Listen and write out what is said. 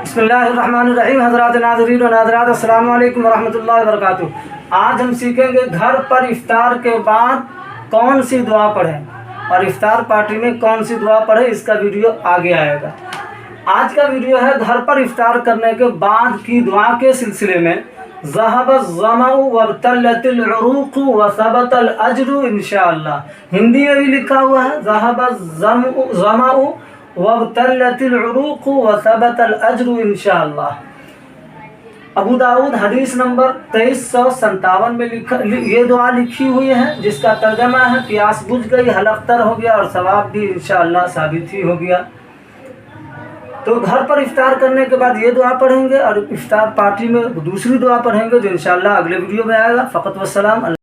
बिस्मिल्लाहिर्रहमानिर्रहीम। हज़रात नाज़रीन व नाज़रात, अस्सलामु अलैकुम व रहमतुल्लाहि व बरकातुहू। आज हम सीखेंगे घर पर इफ्तार के बाद कौन सी दुआ पढ़ें और इफ्तार पार्टी में कौन सी दुआ पढ़ें, इसका वीडियो आगे आएगा। आज का वीडियो है घर पर इफ्तार करने के बाद की दुआ के सिलसिले में। ज़हबज़्ज़मअ वब्तल्लतिल उरूक़ व सबतल अज्रु इंशाअल्लाह। हिंदी में भी लिखा हुआ है ज़हबज़्ज़मअ वब्तल्लतिल उरूक़ व सबतल अज्रु इंशाअल्लाह। अबू दाऊद हदीस नंबर 2357 में ये दुआ लिखी हुई है, जिसका तर्जमा है प्यास बुझ गई, हलफ्तर हो गया और सवाब भी इंशाअल्लाह साबित ही हो गया। तो घर पर इफ्तार करने के बाद ये दुआ पढ़ेंगे और इफ्तार पार्टी में दूसरी दुआ पढ़ेंगे, जो इंशाअल्लाह अगले वीडियो में आएगा। फ़क़त वस्सलाम।